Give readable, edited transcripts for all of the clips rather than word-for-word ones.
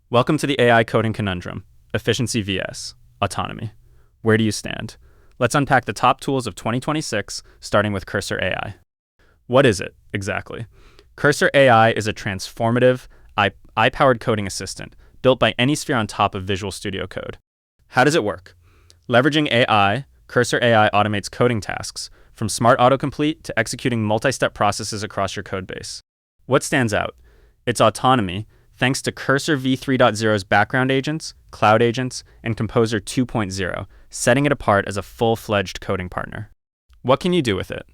Welcome to the AI coding conundrum, efficiency vs. autonomy. Where do you stand? Let's unpack the top tools of 2026, starting with Cursor AI. What is it, exactly? Cursor AI is a transformative, AI-powered coding assistant built by AnySphere on top of Visual Studio Code. How does it work? Leveraging AI, Cursor AI automates coding tasks, from smart autocomplete to executing multi-step processes across your codebase. What stands out? Its autonomy, thanks to Cursor v3.0's background agents, cloud agents, and Composer 2.0, setting it apart as a full-fledged coding partner. What can you do with it?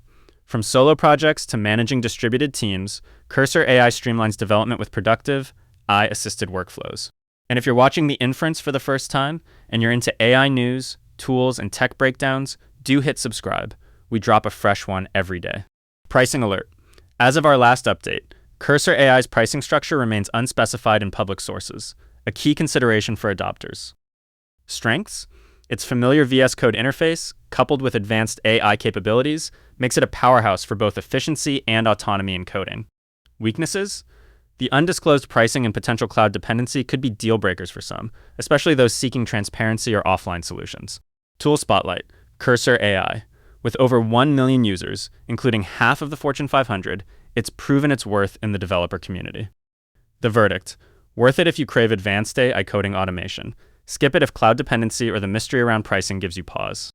From solo projects to managing distributed teams, Cursor AI streamlines development with productive, AI-assisted workflows. And if you're watching the inference for the first time, and you're into AI news, tools, and tech breakdowns, do hit subscribe. We drop a fresh one every day. Pricing alert. As of our last update, Cursor AI's pricing structure remains unspecified in public sources, a key consideration for adopters. Strengths? Its familiar VS Code interface, coupled with advanced AI capabilities, makes it a powerhouse for both efficiency and autonomy in coding. Weaknesses? The undisclosed pricing and potential cloud dependency could be deal breakers for some, especially those seeking transparency or offline solutions. Tool Spotlight, Cursor AI. With over 1 million users, including half of the Fortune 500, it's proven its worth in the developer community. The verdict: worth it if you crave advanced AI coding automation. Skip it if cloud dependency or the mystery around pricing gives you pause.